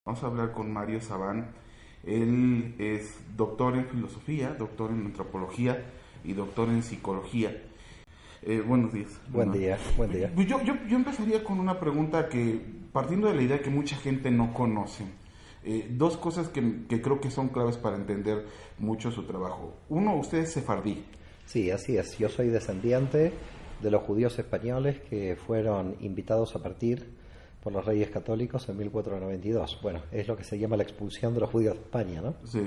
Vamos a hablar con Mario Sabán. Él es doctor en filosofía, doctor en antropología y doctor en psicología. Buenos días. Buen día, buen día. Yo empezaría con una pregunta que, partiendo de la idea que mucha gente no conoce, dos cosas que creo que son claves para entender mucho su trabajo. Uno, usted es sefardí. Sí, así es. Yo soy descendiente de los judíos españoles que fueron invitados a partir por los Reyes Católicos en 1492. Bueno, es lo que se llama la expulsión de los judíos de España, ¿no? Sí.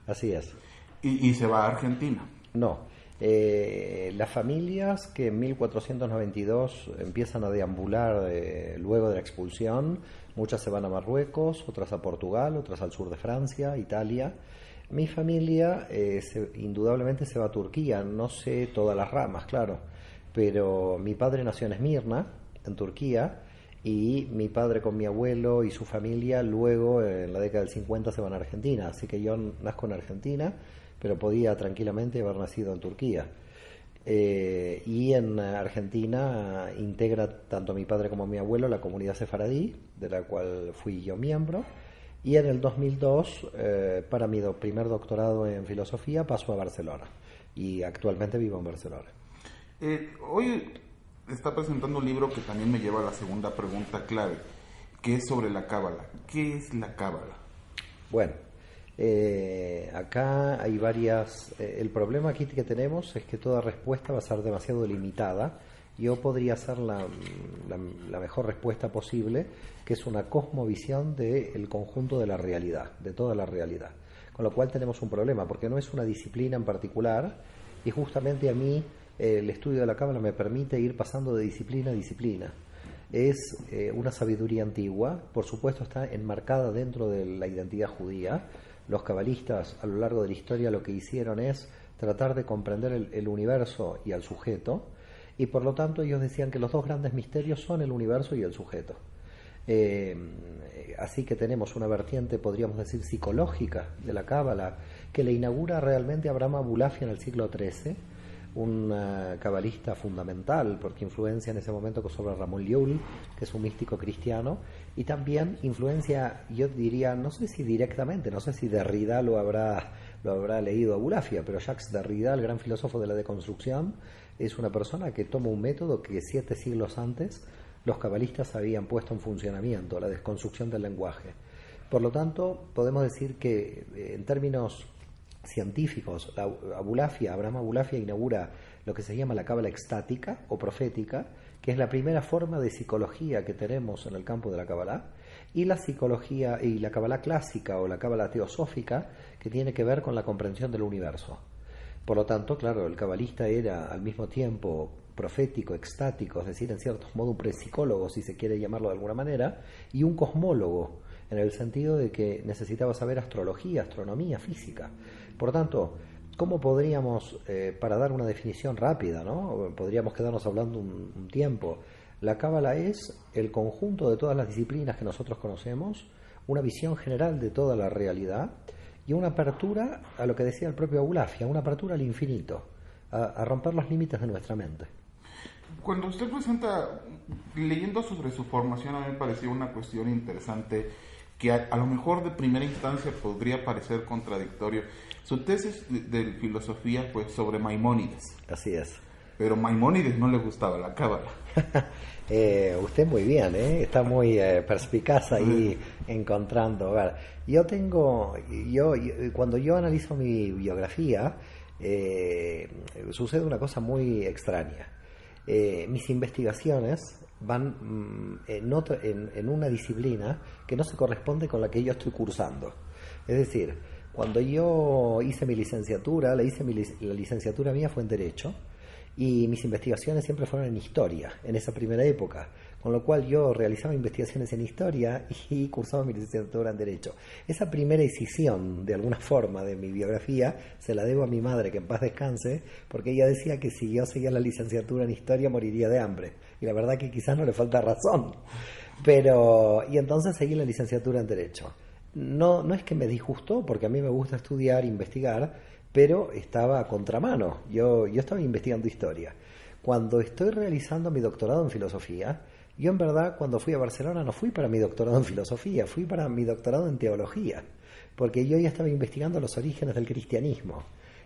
Así es. Y se va a Argentina. No. Las familias que en 1492 empiezan a deambular luego de la expulsión, muchas se van a Marruecos, otras a Portugal, otras al sur de Francia, Italia. Mi familia indudablemente se va a Turquía, no sé todas las ramas, claro, pero mi padre nació en Esmirna, en Turquía, y mi padre con mi abuelo y su familia luego en la década del 50 se van a Argentina, así que yo nazco en Argentina, pero podía tranquilamente haber nacido en Turquía. Y en Argentina integra tanto mi padre como mi abuelo la comunidad sefaradí, de la cual fui yo miembro, y en el 2002, para mi primer doctorado en filosofía, paso a Barcelona, y actualmente vivo en Barcelona. Hoy está presentando un libro que también me lleva a la segunda pregunta clave, que es sobre la cábala. ¿Qué es la cábala? Bueno, acá hay varias... el problema aquí que tenemos es que toda respuesta va a ser demasiado limitada. Yo podría hacer la mejor respuesta posible, que es una cosmovisión del conjunto de la realidad, de toda la realidad. Con lo cual tenemos un problema, porque no es una disciplina en particular, y justamente a mí el estudio de la cábala me permite ir pasando de disciplina a disciplina. Es una sabiduría antigua, por supuesto está enmarcada dentro de la identidad judía. Los cabalistas a lo largo de la historia lo que hicieron es tratar de comprender el universo y al sujeto, y por lo tanto ellos decían que los dos grandes misterios son el universo y el sujeto. Así que tenemos una vertiente, podríamos decir, psicológica de la cábala, que le inaugura realmente Abraham Abulafia en el siglo XIII, un cabalista fundamental, porque influencia en ese momento sobre Ramón Llull, que es un místico cristiano, y también influencia, yo diría, no sé si directamente, no sé si Derrida lo habrá leído a Abulafia, pero Jacques Derrida, el gran filósofo de la deconstrucción, es una persona que toma un método que 7 siglos antes los cabalistas habían puesto en funcionamiento, la desconstrucción del lenguaje. Por lo tanto, podemos decir que en términos científicos, Abraham Abulafia inaugura lo que se llama la cábala extática o profética, que es la primera forma de psicología que tenemos en el campo de la cábala, y la psicología y la cábala clásica o la cábala teosófica, que tiene que ver con la comprensión del universo. Por lo tanto, claro, el cabalista era al mismo tiempo profético, extático, es decir, en cierto modo un prepsicólogo, si se quiere llamarlo de alguna manera, y un cosmólogo, en el sentido de que necesitaba saber astrología, astronomía, física. Por lo tanto, ¿cómo podríamos, para dar una definición rápida, ¿no? Podríamos quedarnos hablando un tiempo? La cábala es el conjunto de todas las disciplinas que nosotros conocemos, una visión general de toda la realidad y una apertura a lo que decía el propio Abulafia, una apertura al infinito, a romper los límites de nuestra mente. Cuando usted presenta, leyendo sobre su formación, a mí me pareció una cuestión interesante que a lo mejor de primera instancia podría parecer contradictorio. Su tesis de filosofía fue sobre Maimónides. Así es. Pero Maimónides no le gustaba la cábala. Usted muy bien, está muy perspicaz ahí encontrando. A ver, cuando yo analizo mi biografía, sucede una cosa muy extraña. Mis investigaciones van en una disciplina que no se corresponde con la que yo estoy cursando. Es decir, cuando yo hice mi licenciatura, la licenciatura mía fue en Derecho, y mis investigaciones siempre fueron en Historia, en esa primera época, con lo cual yo realizaba investigaciones en Historia y cursaba mi licenciatura en Derecho. Esa primera decisión, de alguna forma, de mi biografía, se la debo a mi madre, que en paz descanse, porque ella decía que si yo seguía la licenciatura en Historia moriría de hambre, y la verdad que quizás no le falta razón, y entonces seguí la licenciatura en Derecho. No es que me disgustó, porque a mí me gusta estudiar, investigar, pero estaba a contramano. Yo estaba investigando historia. Cuando estoy realizando mi doctorado en filosofía, Yo en verdad cuando fui a Barcelona no fui para mi doctorado en filosofía, fui para mi doctorado en teología, porque yo ya estaba investigando los orígenes del cristianismo.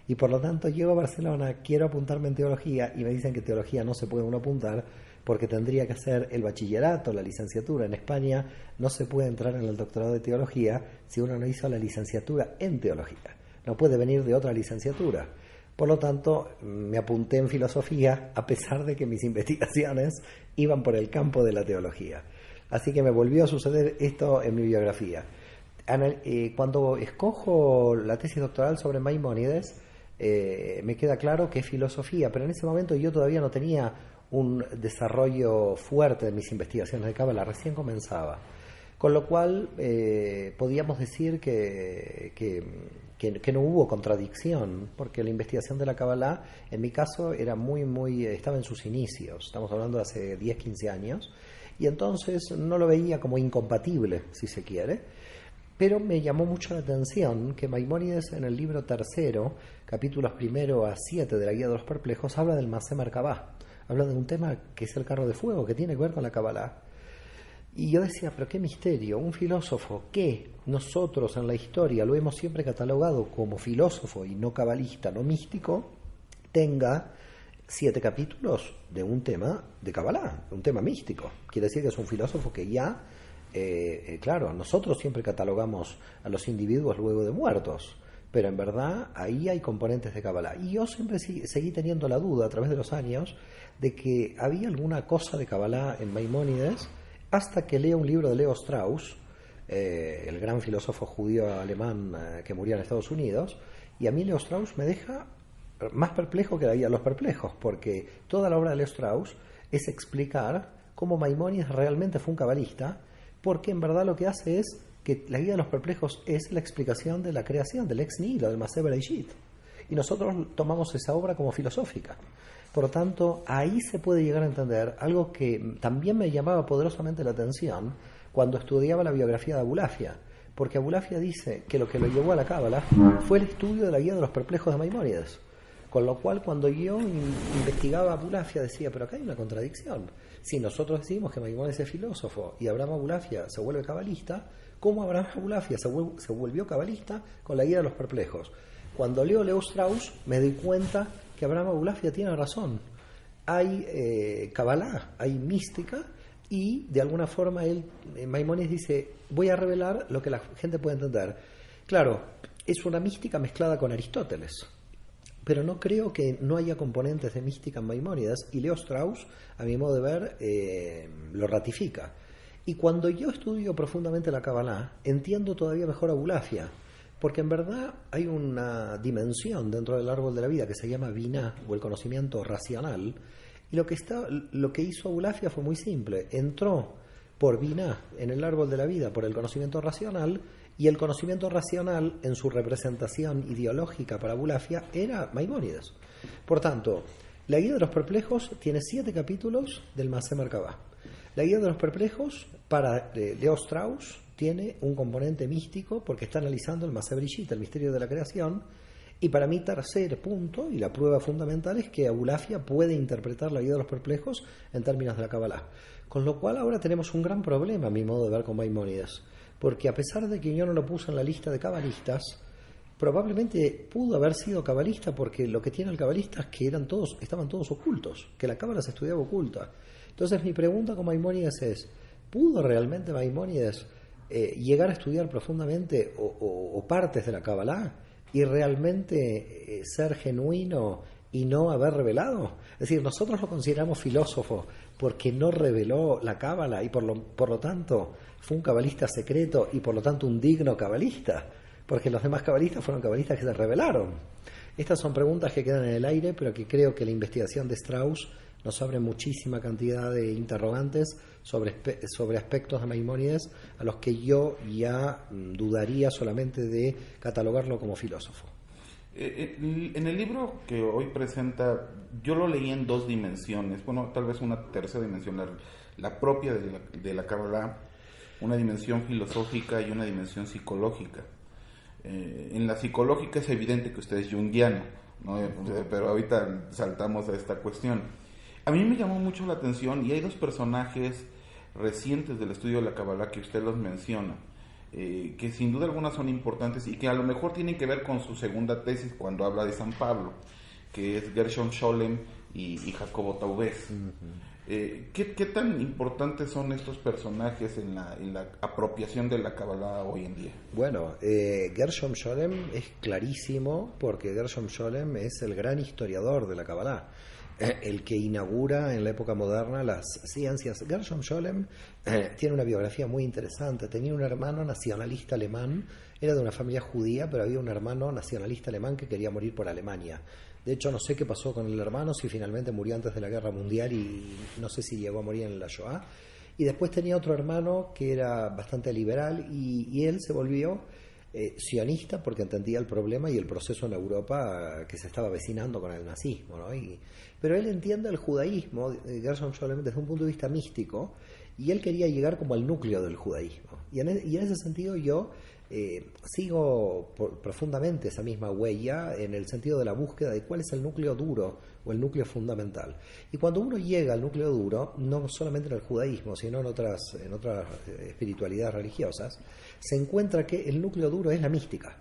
Y por lo tanto llego a Barcelona, quiero apuntarme en teología y me dicen que teología no se puede uno apuntar porque tendría que hacer el bachillerato, la licenciatura. En España no se puede entrar en el doctorado de teología si uno no hizo la licenciatura en teología. No puede venir de otra licenciatura. Por lo tanto, me apunté en filosofía a pesar de que mis investigaciones iban por el campo de la teología. Así que me volvió a suceder esto en mi biografía. Cuando escojo la tesis doctoral sobre Maimónides, me queda claro que es filosofía, pero en ese momento yo todavía no tenía un desarrollo fuerte de mis investigaciones de Cábala, recién comenzaba. Con lo cual podíamos decir que no hubo contradicción, porque la investigación de la Cábala, en mi caso, era estaba en sus inicios, estamos hablando de hace 10, 15 años, y entonces no lo veía como incompatible, si se quiere, pero me llamó mucho la atención que Maimónides en el libro tercero, capítulos 1 a 7 de la Guía de los Perplejos, habla del Masé Merkabah, habla de un tema que es el carro de fuego, que tiene que ver con la Cábala. Y yo decía, pero qué misterio, un filósofo que nosotros en la historia lo hemos siempre catalogado como filósofo y no cabalista, no místico, tenga 7 capítulos de un tema de Cábala, un tema místico. Quiere decir que es un filósofo que ya, claro, nosotros siempre catalogamos a los individuos luego de muertos, pero en verdad ahí hay componentes de Cábala. Y yo siempre seguí teniendo la duda a través de los años de que había alguna cosa de Cábala en Maimónides, hasta que leo un libro de Leo Strauss, el gran filósofo judío alemán que murió en Estados Unidos, y a mí Leo Strauss me deja más perplejo que la Guía de los Perplejos, porque toda la obra de Leo Strauss es explicar cómo Maimónides realmente fue un cabalista, porque en verdad lo que hace es que la Guía de los Perplejos es la explicación de la creación, del ex nihilo, del Masé Bereshit, y nosotros tomamos esa obra como filosófica. Por lo tanto, ahí se puede llegar a entender algo que también me llamaba poderosamente la atención cuando estudiaba la biografía de Abulafia, porque Abulafia dice que lo llevó a la Cábala fue el estudio de la Guía de los Perplejos de Maimónides. Con lo cual, cuando yo investigaba a Abulafia, decía, pero acá hay una contradicción. Si nosotros decimos que Maimónides es filósofo y Abraham Abulafia se vuelve cabalista, ¿cómo Abraham Abulafia se volvió cabalista con la Guía de los Perplejos? Cuando leo Leo Strauss, me doy cuenta que Abraham Abulafia tiene razón. Hay Kabbalah, hay mística, y de alguna forma Maimónides dice, voy a revelar lo que la gente puede entender. Claro, es una mística mezclada con Aristóteles, pero no creo que no haya componentes de mística en Maimónides, y Leo Strauss, a mi modo de ver, lo ratifica. Y cuando yo estudio profundamente la Kabbalah, entiendo todavía mejor a Abulafia, porque en verdad hay una dimensión dentro del árbol de la vida que se llama Binah, o el conocimiento racional, y lo que hizo Abulafia fue muy simple. Entró por Binah en el árbol de la vida, por el conocimiento racional, y el conocimiento racional en su representación ideológica para Abulafia era Maimónides. Por tanto, la Guía de los Perplejos tiene 7 capítulos del Masé Merkabah. La Guía de los Perplejos para Leo Strauss tiene un componente místico porque está analizando el Masé Bereshit, el misterio de la creación. Y para mí, tercer punto, y la prueba fundamental, es que Abulafia puede interpretar la Guía de los Perplejos en términos de la Kabbalah. Con lo cual ahora tenemos un gran problema, a mi modo de ver, con Maimónides, porque a pesar de que yo no lo puse en la lista de cabalistas, probablemente pudo haber sido cabalista, porque lo que tiene el cabalista es que estaban todos ocultos, que la Cábala se estudiaba oculta. Entonces mi pregunta con Maimónides es, ¿pudo realmente Maimónides llegar a estudiar profundamente o partes de la Kabbalah y realmente ser genuino y no haber revelado? Es decir, nosotros lo consideramos filósofo porque no reveló la Cábala y por lo tanto fue un cabalista secreto y por lo tanto un digno cabalista, porque los demás cabalistas fueron cabalistas que se revelaron. Estas son preguntas que quedan en el aire, pero que creo que la investigación de Strauss nos abre muchísima cantidad de interrogantes sobre aspectos de Maimónides a los que yo ya dudaría solamente de catalogarlo como filósofo. En el libro que hoy presenta, yo lo leí en 2 dimensiones, bueno, tal vez una tercera dimensión, la propia de la Kabbalah, una dimensión filosófica y una dimensión psicológica. En la psicológica es evidente que usted es junguiano, ¿no? Pero ahorita saltamos a esta cuestión. A mí me llamó mucho la atención y hay 2 personajes recientes del estudio de la Kabbalah que usted los menciona, que sin duda alguna son importantes y que a lo mejor tienen que ver con su segunda tesis cuando habla de San Pablo, que es Gershom Scholem y Jacobo Taubes. ¿Qué tan importantes son estos personajes en la apropiación de la Kabbalah hoy en día? Bueno, Gershom Scholem es clarísimo porque Gershom Scholem es el gran historiador de la Kabbalah, el que inaugura en la época moderna las ciencias. Gershom Scholem tiene una biografía muy interesante. Tenía un hermano nacionalista alemán, era de una familia judía, pero había un hermano nacionalista alemán que quería morir por Alemania. De hecho, no sé qué pasó con el hermano, si finalmente murió antes de la Guerra Mundial y no sé si llegó a morir en la Shoah. Y después tenía otro hermano que era bastante liberal y él se volvió sionista porque entendía el problema y el proceso en Europa que se estaba avecinando con el nazismo, ¿no? Pero él entiende el judaísmo, Gershom Scholem, desde un punto de vista místico, y él quería llegar como al núcleo del judaísmo. Y en ese sentido yo sigo profundamente esa misma huella en el sentido de la búsqueda de cuál es el núcleo duro o el núcleo fundamental. Y cuando uno llega al núcleo duro, no solamente en el judaísmo, sino en otras espiritualidades religiosas, se encuentra que el núcleo duro es la mística.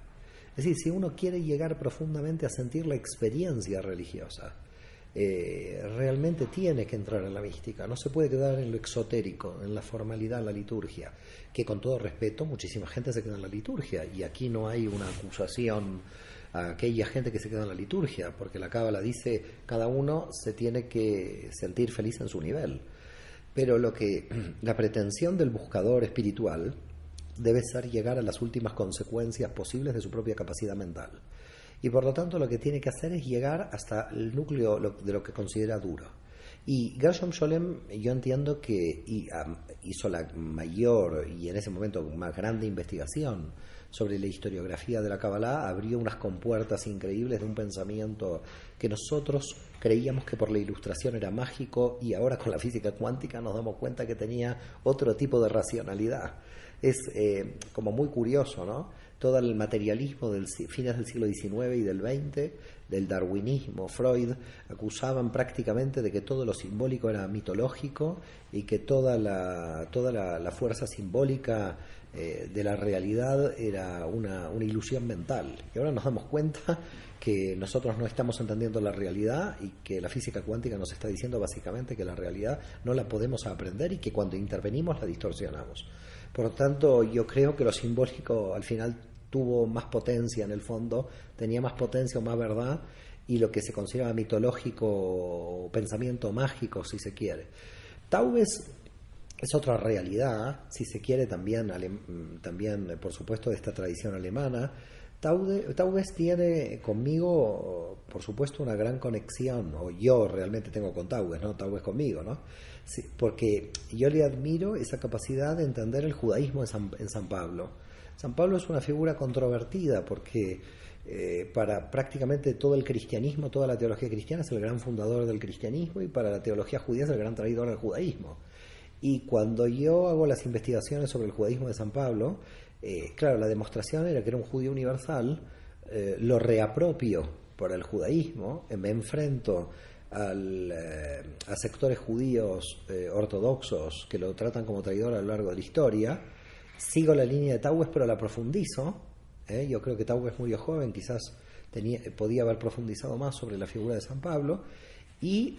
Es decir, si uno quiere llegar profundamente a sentir la experiencia religiosa, realmente tiene que entrar en la mística, no se puede quedar en lo exotérico, en la formalidad, en la liturgia, que con todo respeto muchísima gente se queda en la liturgia y aquí no hay una acusación a aquella gente que se queda en la liturgia, porque la Cábala dice cada uno se tiene que sentir feliz en su nivel, pero la pretensión del buscador espiritual debe ser llegar a las últimas consecuencias posibles de su propia capacidad mental. Y por lo tanto lo que tiene que hacer es llegar hasta el núcleo de lo que considera duro. Y Gershom Scholem, yo entiendo que hizo la mayor y en ese momento más grande investigación sobre la historiografía de la Kabbalah, abrió unas compuertas increíbles de un pensamiento que nosotros creíamos que por la ilustración era mágico y ahora con la física cuántica nos damos cuenta que tenía otro tipo de racionalidad. Es como muy curioso, ¿no? Todo el materialismo del fines del siglo XIX y del XX, del darwinismo, Freud, acusaban prácticamente de que todo lo simbólico era mitológico y que toda la fuerza simbólica de la realidad era una ilusión mental. Y ahora nos damos cuenta que nosotros no estamos entendiendo la realidad y que la física cuántica nos está diciendo básicamente que la realidad no la podemos aprender y que cuando intervenimos la distorsionamos. Por lo tanto, yo creo que lo simbólico al final tuvo más potencia en el fondo, tenía más potencia o más verdad, y lo que se considera mitológico o pensamiento mágico, si se quiere. Taubes es otra realidad, si se quiere, también por supuesto, de esta tradición alemana. Taubes tiene conmigo, por supuesto, una gran conexión, o yo realmente tengo con Taubes, no Taubes conmigo, ¿no? Sí, porque yo le admiro esa capacidad de entender el judaísmo en San Pablo. San Pablo es una figura controvertida porque para prácticamente todo el cristianismo, toda la teología cristiana es el gran fundador del cristianismo y para la teología judía es el gran traidor del judaísmo. Y cuando yo hago las investigaciones sobre el judaísmo de San Pablo, claro, la demostración era que era un judío universal, lo reapropio por el judaísmo, me enfrento a sectores judíos ortodoxos que lo tratan como traidor a lo largo de la historia, sigo la línea de Taubes pero la profundizo, yo creo que Taubes murió joven, quizás podía haber profundizado más sobre la figura de San Pablo y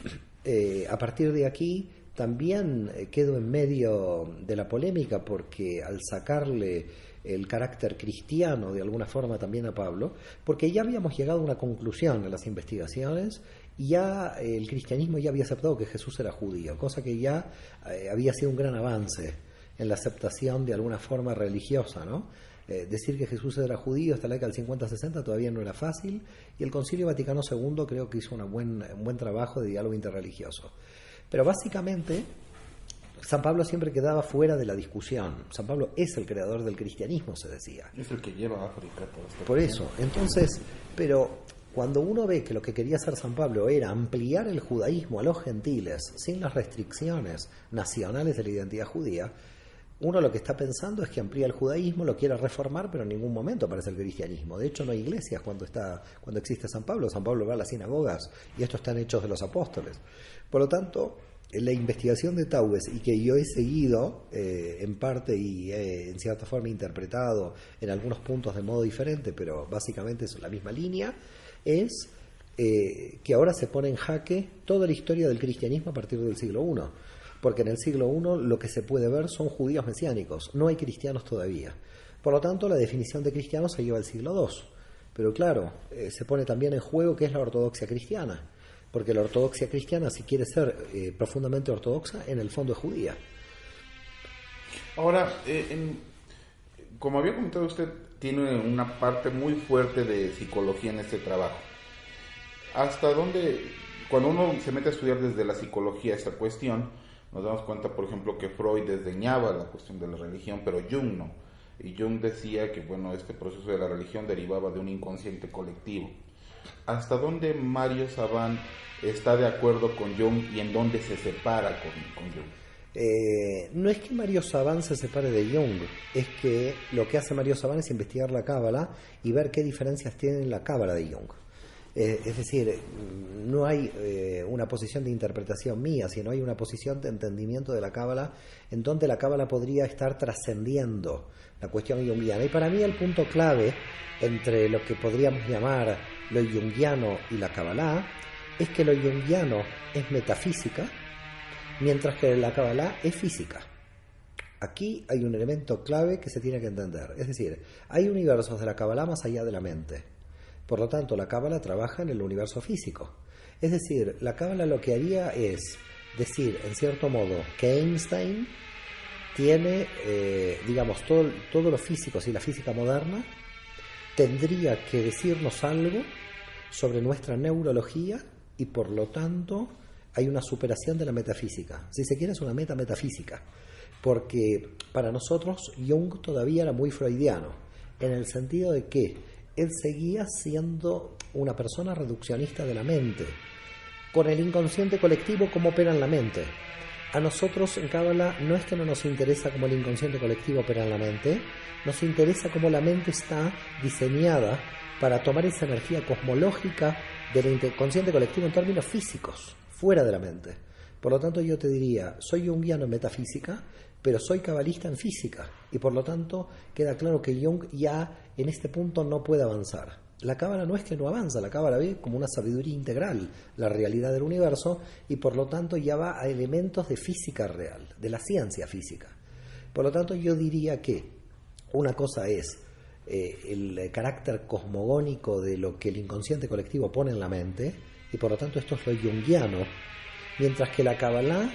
a partir de aquí también quedo en medio de la polémica porque al sacarle el carácter cristiano de alguna forma también a Pablo, porque ya habíamos llegado a una conclusión en las investigaciones y ya el cristianismo ya había aceptado que Jesús era judío, cosa que ya había sido un gran avance en la aceptación de alguna forma religiosa, ¿no? Decir que Jesús era judío hasta la década del 50-60 todavía no era fácil y el Concilio Vaticano II creo que hizo un buen trabajo de diálogo interreligioso. Pero básicamente San Pablo siempre quedaba fuera de la discusión. San Pablo es el creador del cristianismo, se decía. Es el que lleva a África todo esto. Por eso, entonces, pero cuando uno ve que lo que quería hacer San Pablo era ampliar el judaísmo a los gentiles sin las restricciones nacionales de la identidad judía, uno lo que está pensando es que amplía el judaísmo, lo quiere reformar, pero en ningún momento aparece el cristianismo. De hecho, no hay iglesias cuando existe San Pablo. San Pablo va a las sinagogas y estos están hechos de los apóstoles. Por lo tanto, la investigación de Taues y que yo he seguido en parte y en cierta forma interpretado en algunos puntos de modo diferente, pero básicamente es la misma línea, es que ahora se pone en jaque toda la historia del cristianismo a partir del siglo I, porque en el siglo I lo que se puede ver son judíos mesiánicos, no hay cristianos todavía. Por lo tanto, la definición de cristiano se lleva al siglo II. Pero claro, se pone también en juego qué es la ortodoxia cristiana, porque la ortodoxia cristiana, si quiere ser profundamente ortodoxa, en el fondo es judía. Ahora, como había comentado usted, tiene una parte muy fuerte de psicología en este trabajo. ¿Hasta dónde, cuando uno se mete a estudiar desde la psicología esta cuestión, nos damos cuenta, por ejemplo, que Freud desdeñaba la cuestión de la religión, pero Jung no? Y Jung decía que, bueno, este proceso de la religión derivaba de un inconsciente colectivo. ¿Hasta dónde Mario Saban está de acuerdo con Jung y en dónde se separa con Jung? No es que Mario Saban se separe de Jung, es que lo que hace Mario Saban es investigar la Cábala y ver qué diferencias tiene la Cábala de Jung. Es decir, no hay una posición de interpretación mía, sino hay una posición de entendimiento de la Cábala en donde la Cábala podría estar trascendiendo la cuestión junguiana. Y para mí el punto clave entre lo que podríamos llamar lo junguiano y la Cábala es que lo junguiano es metafísica, mientras que la Cábala es física. Aquí hay un elemento clave que se tiene que entender. Es decir, hay universos de la Cábala más allá de la mente. Por lo tanto, la Cábala trabaja en el universo físico. Es decir, la Cábala lo que haría es decir, en cierto modo, que Einstein tiene, digamos, todo lo físico, si la física moderna tendría que decirnos algo sobre nuestra neurología y por lo tanto hay una superación de la metafísica. Si se quiere, es una metafísica, porque para nosotros Jung todavía era muy freudiano, en el sentido de que él seguía siendo una persona reduccionista de la mente, con el inconsciente colectivo cómo opera en la mente. A nosotros en Cábala no es que no nos interesa cómo el inconsciente colectivo opera en la mente, nos interesa cómo la mente está diseñada para tomar esa energía cosmológica del inconsciente colectivo en términos físicos, fuera de la mente. Por lo tanto, yo te diría, soy junguiano en metafísica, pero soy cabalista en física, y por lo tanto queda claro que Jung ya en este punto no puede avanzar. La Cábala no es que no avanza, la Cábala ve como una sabiduría integral la realidad del universo y por lo tanto ya va a elementos de física real, de la ciencia física. Por lo tanto, yo diría que una cosa es el carácter cosmogónico de lo que el inconsciente colectivo pone en la mente, y por lo tanto esto es lo junguiano, mientras que la Cábala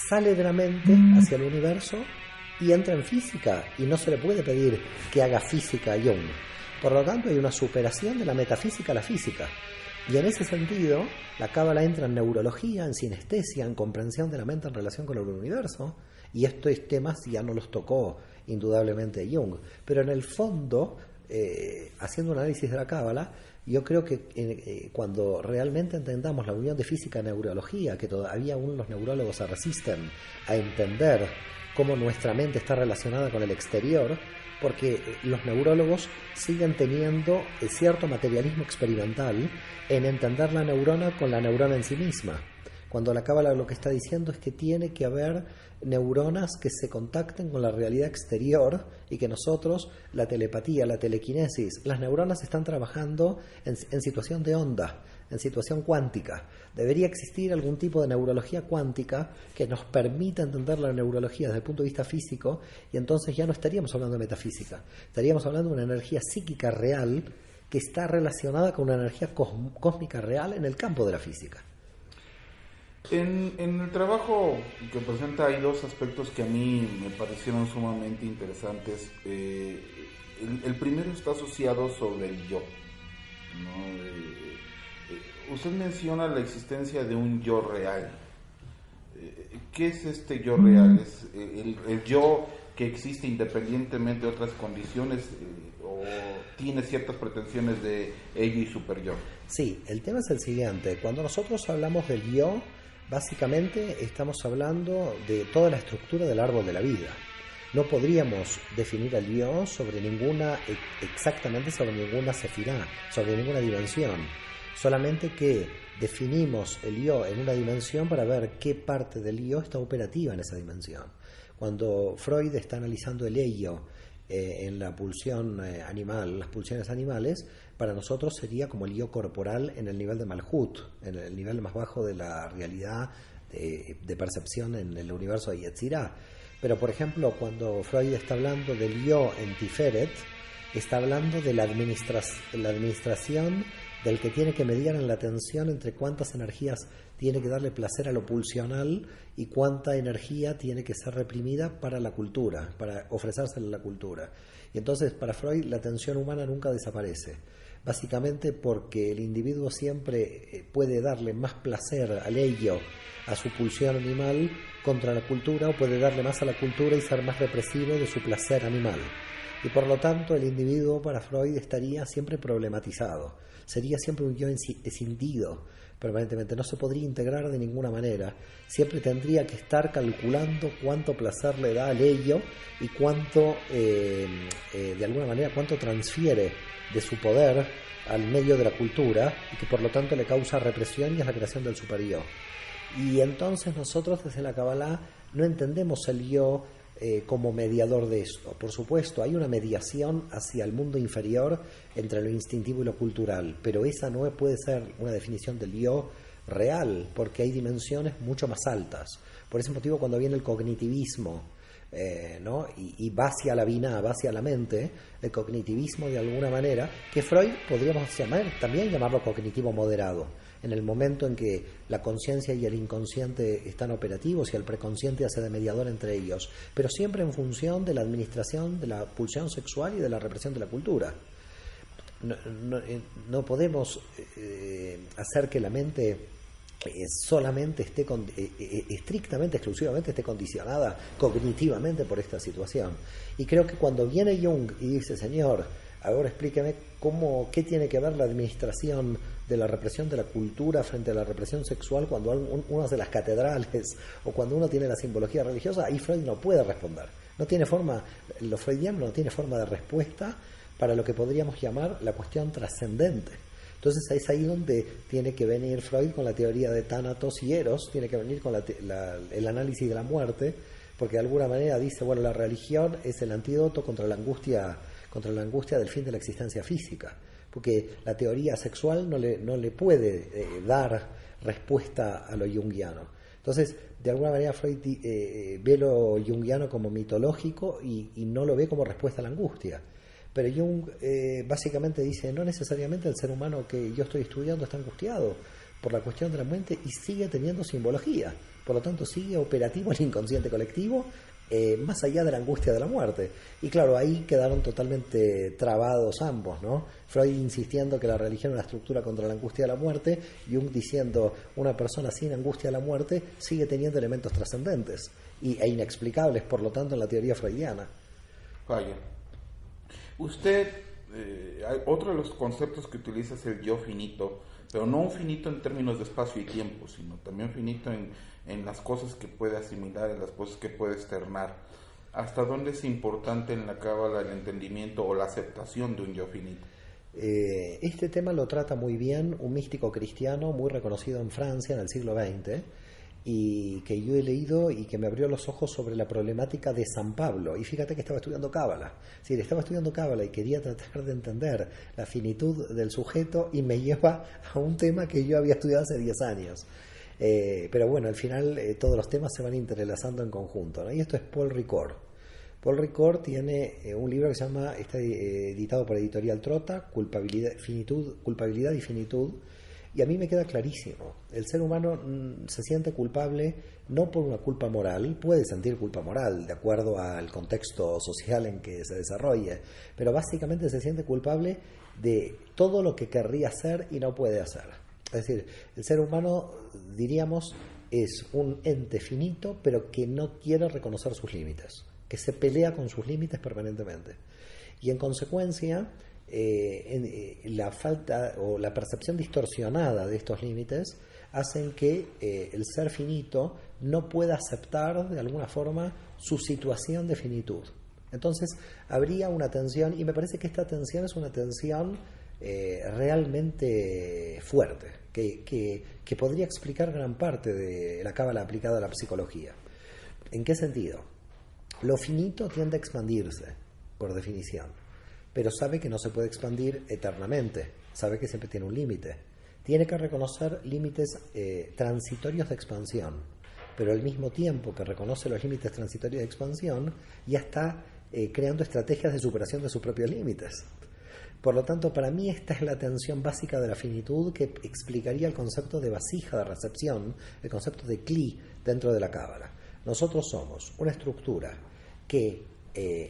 sale de la mente hacia el universo y entra en física, y no se le puede pedir que haga física a Jung. Por lo tanto, hay una superación de la metafísica a la física. Y en ese sentido, la Cábala entra en neurología, en sinestesia, en comprensión de la mente en relación con el universo, y estos temas ya no los tocó indudablemente Jung. Pero en el fondo, haciendo un análisis de la Cábala, yo creo que cuando realmente entendamos la unión de física y neurología, que todavía aún los neurólogos se resisten a entender cómo nuestra mente está relacionada con el exterior, porque los neurólogos siguen teniendo cierto materialismo experimental en entender la neurona con la neurona en sí misma, cuando la Cábala lo que está diciendo es que tiene que haber neuronas que se contacten con la realidad exterior y que nosotros, la telepatía, la telequinesis, las neuronas están trabajando en situación de onda, en situación cuántica. Debería existir algún tipo de neurología cuántica que nos permita entender la neurología desde el punto de vista físico, y entonces ya no estaríamos hablando de metafísica, estaríamos hablando de una energía psíquica real que está relacionada con una energía cósmica real en el campo de la física. En el trabajo que presenta hay dos aspectos que a mí me parecieron sumamente interesantes. El primero está asociado sobre el yo, ¿no? Usted menciona la existencia de un yo real. ¿Qué es este yo real? ¿Es el yo que existe independientemente de otras condiciones o tiene ciertas pretensiones de ello y super yo? Sí, el tema es el siguiente. Cuando nosotros hablamos del yo, básicamente estamos hablando de toda la estructura del árbol de la vida. No podríamos definir al yo sobre ninguna, exactamente sobre ninguna sefirá, sobre ninguna dimensión, solamente que definimos el yo en una dimensión para ver qué parte del yo está operativa en esa dimensión. Cuando Freud está analizando el ello en la pulsión animal, las pulsiones animales, para nosotros sería como el yo corporal en el nivel de Malhut, en el nivel más bajo de la realidad de percepción en el universo de Yetzirah. Pero, por ejemplo, cuando Freud está hablando del yo en Tiferet, está hablando de la administración del que tiene que mediar en la tensión entre cuántas energías tiene que darle placer a lo pulsional y cuánta energía tiene que ser reprimida para la cultura, para ofrecérsela a la cultura. Y entonces, para Freud, la tensión humana nunca desaparece, básicamente porque el individuo siempre puede darle más placer al ello, a su pulsión animal, contra la cultura, o puede darle más a la cultura y ser más represivo de su placer animal. Y por lo tanto, el individuo para Freud estaría siempre problematizado, sería siempre un yo escindido permanentemente, no se podría integrar de ninguna manera, siempre tendría que estar calculando cuánto placer le da al ello y cuánto, de alguna manera, cuánto transfiere de su poder al medio de la cultura y que por lo tanto le causa represión y es la creación del superior. Y entonces nosotros desde la Kabbalah no entendemos el yo como mediador de esto. Por supuesto, hay una mediación hacia el mundo inferior entre lo instintivo y lo cultural, pero esa no puede ser una definición del yo real, porque hay dimensiones mucho más altas. Por ese motivo, cuando viene el cognitivismo, ¿no? y va hacia la biná, va hacia la mente, el cognitivismo de alguna manera, que Freud podríamos también llamarlo cognitivo moderado, en el momento en que la conciencia y el inconsciente están operativos y el preconsciente hace de mediador entre ellos, pero siempre en función de la administración de la pulsión sexual y de la represión de la cultura. No podemos hacer que la mente solamente esté estrictamente, exclusivamente esté condicionada cognitivamente por esta situación. Y creo que cuando viene Jung y dice, señor, ahora explíqueme qué tiene que ver la administración de la represión de la cultura frente a la represión sexual cuando uno hace las catedrales o cuando uno tiene la simbología religiosa, ahí Freud no puede responder. No tiene forma, lo freudiano no tiene forma de respuesta para lo que podríamos llamar la cuestión trascendente. Entonces es ahí donde tiene que venir Freud con la teoría de Thanatos y Eros, tiene que venir con el análisis de la muerte, porque de alguna manera dice, bueno, la religión es el antídoto contra la angustia del fin de la existencia física, porque la teoría sexual no le puede dar respuesta a lo junguiano. Entonces, de alguna manera Freud ve lo junguiano como mitológico y no lo ve como respuesta a la angustia. Pero Jung básicamente dice, no necesariamente el ser humano que yo estoy estudiando está angustiado por la cuestión de la muerte y sigue teniendo simbología. Por lo tanto, sigue operativo el inconsciente colectivo más allá de la angustia de la muerte. Y claro, ahí quedaron totalmente trabados ambos, ¿no? Freud insistiendo que la religión es una estructura contra la angustia de la muerte, Jung diciendo una persona sin angustia de la muerte sigue teniendo elementos trascendentes e inexplicables, por lo tanto, en la teoría freudiana. Vaya. Usted, otro de los conceptos que utiliza es el yo finito, pero no un finito en términos de espacio y tiempo, sino también finito en las cosas que puede asimilar, en las cosas que puede externar. ¿Hasta dónde es importante en la Cábala el entendimiento o la aceptación de un yo finito? Este tema lo trata muy bien un místico cristiano muy reconocido en Francia en el siglo XX, y que yo he leído y que me abrió los ojos sobre la problemática de San Pablo. Y fíjate que estaba estudiando Cábala. Sí, estaba estudiando Cábala y quería tratar de entender la finitud del sujeto y me lleva a un tema que yo había estudiado hace 10 años. Pero bueno, al final todos los temas se van entrelazando en conjunto, ¿no? Y esto es Paul Ricoeur. Paul Ricoeur tiene un libro que se llama, está editado por Editorial Trota, Culpabilidad y Finitud. Y a mí me queda clarísimo, el ser humano se siente culpable no por una culpa moral, puede sentir culpa moral de acuerdo al contexto social en que se desarrolle, pero básicamente se siente culpable de todo lo que querría hacer y no puede hacer. Es decir, el ser humano, diríamos, es un ente finito, pero que no quiere reconocer sus límites, que se pelea con sus límites permanentemente. Y en consecuencia, la falta o la percepción distorsionada de estos límites hacen que el ser finito no pueda aceptar de alguna forma su situación de finitud. Entonces habría una tensión, y me parece que esta tensión es una tensión realmente fuerte, que podría explicar gran parte de la cábala aplicada a la psicología. ¿En qué sentido? Lo finito tiende a expandirse, por definición, pero sabe que no se puede expandir eternamente, sabe que siempre tiene un límite. Tiene que reconocer límites transitorios de expansión, pero al mismo tiempo que reconoce los límites transitorios de expansión, ya está creando estrategias de superación de sus propios límites. Por lo tanto, para mí esta es la tensión básica de la finitud que explicaría el concepto de vasija de recepción, el concepto de cli dentro de la cábala. Nosotros somos una estructura que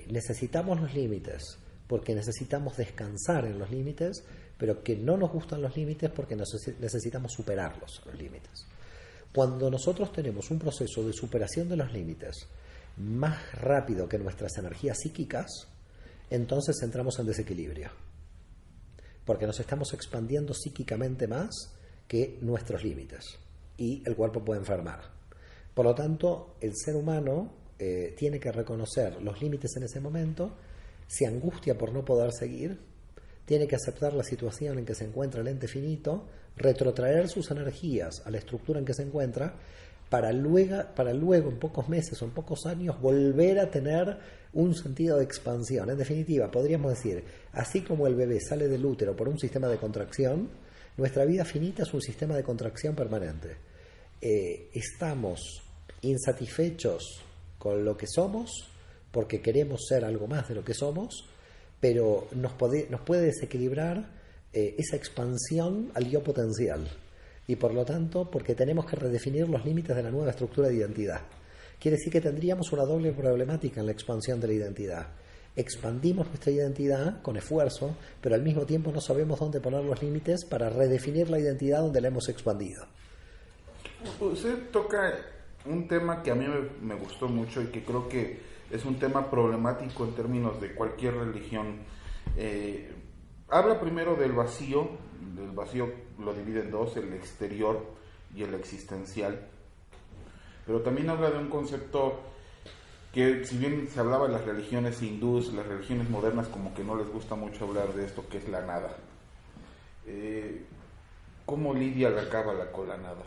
necesitamos los límites porque necesitamos descansar en los límites, pero que no nos gustan los límites porque necesitamos superarlos, los límites. Cuando nosotros tenemos un proceso de superación de los límites más rápido que nuestras energías psíquicas, entonces entramos en desequilibrio, porque nos estamos expandiendo psíquicamente más que nuestros límites y el cuerpo puede enfermar. Por lo tanto, el ser humano tiene que reconocer los límites en ese momento, se angustia por no poder seguir, tiene que aceptar la situación en que se encuentra el ente finito, retrotraer sus energías a la estructura en que se encuentra, para luego en pocos meses o en pocos años volver a tener un sentido de expansión. En definitiva, podríamos decir, así como el bebé sale del útero por un sistema de contracción, nuestra vida finita es un sistema de contracción permanente. Estamos insatisfechos con lo que somos porque queremos ser algo más de lo que somos, pero nos puede desequilibrar esa expansión al yo potencial. Y por lo tanto, porque tenemos que redefinir los límites de la nueva estructura de identidad. Quiere decir que tendríamos una doble problemática en la expansión de la identidad. Expandimos nuestra identidad con esfuerzo, pero al mismo tiempo no sabemos dónde poner los límites para redefinir la identidad donde la hemos expandido. Usted toca un tema que a mí me gustó mucho y que creo que es un tema problemático en términos de cualquier religión. Habla primero del vacío lo divide en dos, el exterior y el existencial, pero también habla de un concepto que, si bien se hablaba de las religiones hindúes, las religiones modernas como que no les gusta mucho hablar de esto, que es la nada. ¿Cómo lidia la cábala con la nada?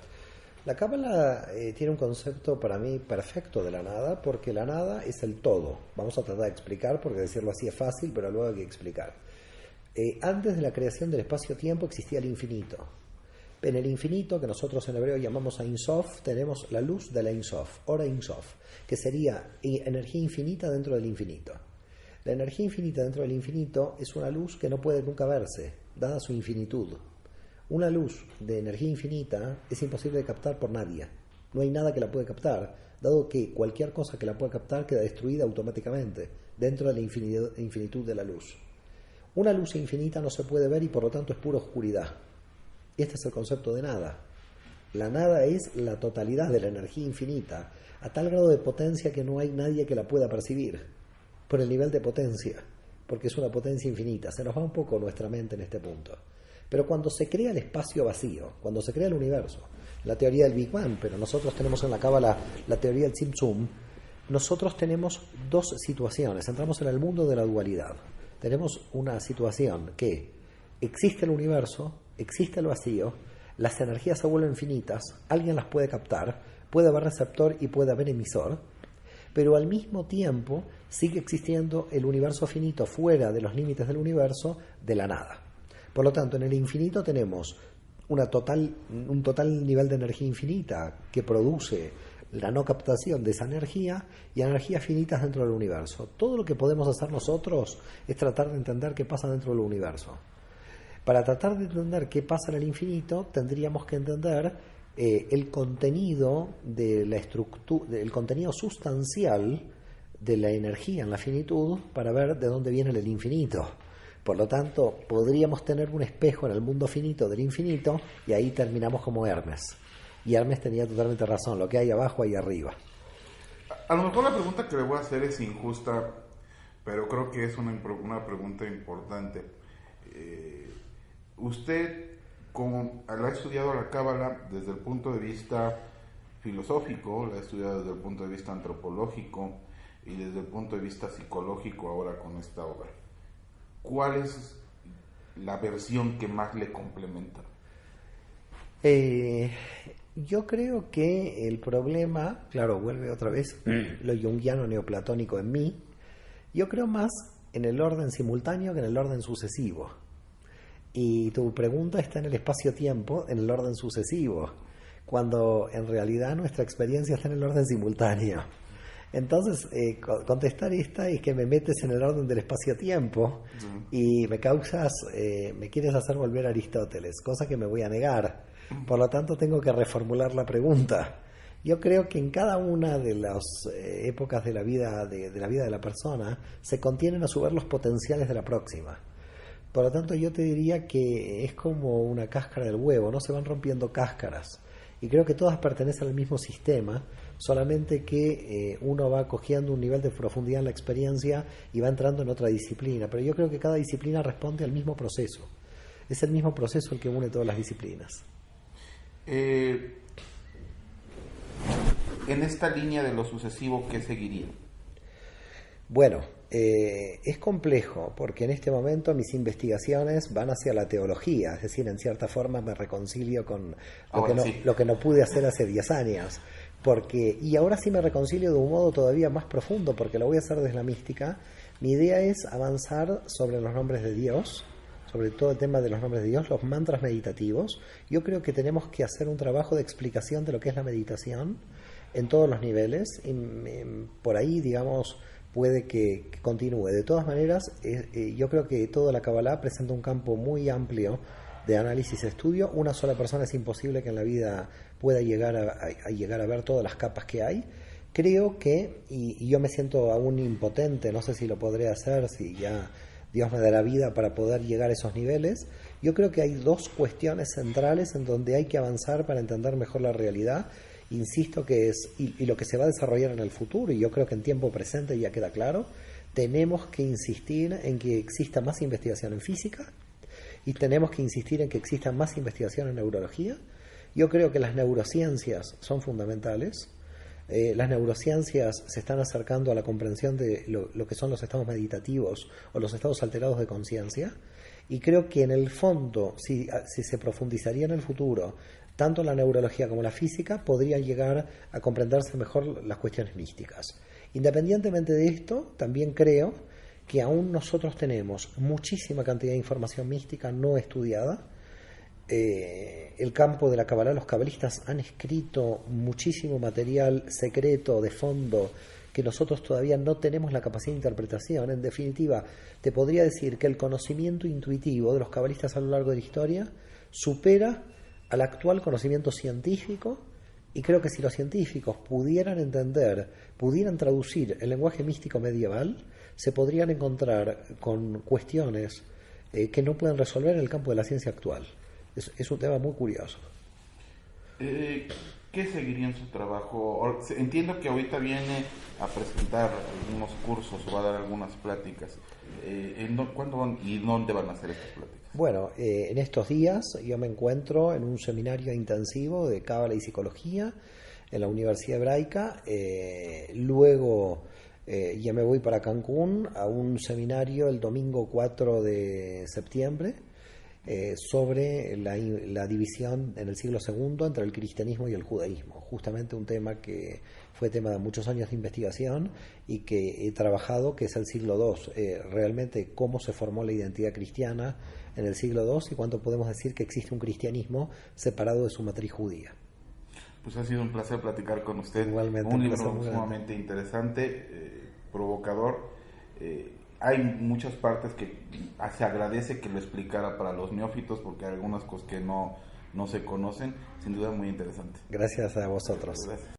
La cábala tiene un concepto para mí perfecto de la nada, porque la nada es el todo. Vamos a tratar de explicar, porque decirlo así es fácil, pero luego hay que explicar. Antes de la creación del espacio-tiempo existía el infinito. En el infinito, que nosotros en hebreo llamamos Ein Sof, tenemos la luz del Ein Sof, Ora Ein Sof, que sería energía infinita dentro del infinito. La energía infinita dentro del infinito es una luz que no puede nunca verse, dada su infinitud. Una luz de energía infinita es imposible de captar por nadie. No hay nada que la pueda captar, dado que cualquier cosa que la pueda captar queda destruida automáticamente dentro de la infinitud de la luz. Una luz infinita no se puede ver y por lo tanto es pura oscuridad. Este es el concepto de nada. La nada es la totalidad de la energía infinita, a tal grado de potencia que no hay nadie que la pueda percibir, por el nivel de potencia, porque es una potencia infinita. Se nos va un poco nuestra mente en este punto. Pero cuando se crea el espacio vacío, cuando se crea el universo, la teoría del Big Bang, pero nosotros tenemos en la cábala la teoría del Tzimtzum, nosotros tenemos dos situaciones. Entramos en el mundo de la dualidad. Tenemos una situación que existe el universo, existe el vacío, las energías se vuelven finitas, alguien las puede captar, puede haber receptor y puede haber emisor, pero al mismo tiempo sigue existiendo el universo finito fuera de los límites del universo de la nada. Por lo tanto, en el infinito tenemos un total nivel de energía infinita que produce la no captación de esa energía y energías finitas dentro del universo. Todo lo que podemos hacer nosotros es tratar de entender qué pasa dentro del universo. Para tratar de entender qué pasa en el infinito, tendríamos que entender el contenido de la estructura, el contenido sustancial de la energía en la finitud para ver de dónde viene el infinito. Por lo tanto, podríamos tener un espejo en el mundo finito del infinito y ahí terminamos como Hermes. Y Hermes tenía totalmente razón, lo que hay abajo hay arriba. A lo mejor la pregunta que le voy a hacer es injusta, pero creo que es una pregunta importante. Usted, como ha estudiado la cábala desde el punto de vista filosófico, la ha estudiado desde el punto de vista antropológico y desde el punto de vista psicológico ahora con esta obra. ¿Cuál es la versión que más le complementa? Yo creo que el problema, claro, vuelve otra vez lo junguiano neoplatónico en mí. Yo creo más en el orden simultáneo que en el orden sucesivo. Y tu pregunta está en el espacio-tiempo, en el orden sucesivo, cuando en realidad nuestra experiencia está en el orden simultáneo. Entonces, contestar esta es que me metes en el orden del espacio-tiempo y me quieres hacer volver a Aristóteles, cosa que me voy a negar. Por lo tanto, tengo que reformular la pregunta. Yo creo que en cada una de las épocas de la vida de la persona se contienen a su vez los potenciales de la próxima. Por lo tanto, yo te diría que es como una cáscara del huevo, no se van rompiendo cáscaras. Y creo que todas pertenecen al mismo sistema, solamente que uno va cogiendo un nivel de profundidad en la experiencia y va entrando en otra disciplina. Pero yo creo que cada disciplina responde al mismo proceso. Es el mismo proceso el que une todas las disciplinas. En esta línea de lo sucesivo, ¿qué seguiría? Bueno, es complejo porque en este momento mis investigaciones van hacia la teología, es decir, en cierta forma me reconcilio con lo que no pude hacer hace 10 años. Y ahora sí me reconcilio de un modo todavía más profundo porque lo voy a hacer desde la mística. Mi idea es avanzar sobre los nombres de Dios, sobre todo el tema de los nombres de Dios, los mantras meditativos. Yo creo que tenemos que hacer un trabajo de explicación de lo que es la meditación en todos los niveles. Y por ahí, digamos, puede que continúe. De todas maneras, yo creo que toda la Kabbalah presenta un campo muy amplio de análisis y estudio. Una sola persona es imposible que en la vida pueda llegar a ver todas las capas que hay. Creo que, y yo me siento aún impotente, no sé si lo podré hacer, si ya Dios me dará vida para poder llegar a esos niveles. Yo creo que hay dos cuestiones centrales en donde hay que avanzar para entender mejor la realidad. Insisto que es, y lo que se va a desarrollar en el futuro, y yo creo que en tiempo presente ya queda claro, tenemos que insistir en que exista más investigación en física y tenemos que insistir en que exista más investigación en neurología. Yo creo que las neurociencias son fundamentales. Las neurociencias se están acercando a la comprensión de lo que son los estados meditativos o los estados alterados de conciencia, y creo que en el fondo, si se profundizaría en el futuro, tanto la neurología como la física podrían llegar a comprenderse mejor las cuestiones místicas. Independientemente de esto, también creo que aún nosotros tenemos muchísima cantidad de información mística no estudiada. El campo de la Kabbalah, los cabalistas han escrito muchísimo material secreto de fondo que nosotros todavía no tenemos la capacidad de interpretación. En definitiva, te podría decir que el conocimiento intuitivo de los cabalistas a lo largo de la historia supera al actual conocimiento científico, y creo que si los científicos pudieran traducir el lenguaje místico medieval, se podrían encontrar con cuestiones que no pueden resolver en el campo de la ciencia actual. Es un tema muy curioso. ¿Qué seguiría en su trabajo? Entiendo que ahorita viene a presentar algunos cursos o va a dar algunas pláticas. ¿Cuándo van y dónde van a hacer estas pláticas? Bueno, en estos días yo me encuentro en un seminario intensivo de Cábala y Psicología en la Universidad Hebraica. Luego ya me voy para Cancún a un seminario el domingo 4 de septiembre sobre la división en el siglo II entre el cristianismo y el judaísmo. Justamente un tema que fue tema de muchos años de investigación y que he trabajado, que es el siglo II. Realmente cómo se formó la identidad cristiana en el siglo II y cuánto podemos decir que existe un cristianismo separado de su matriz judía. Pues ha sido un placer platicar con usted. Igualmente, un libro sumamente interesante, provocador. Hay muchas partes que se agradece que lo explicara para los neófitos, porque hay algunas cosas que no se conocen. Sin duda muy interesante. Gracias a vosotros. Gracias.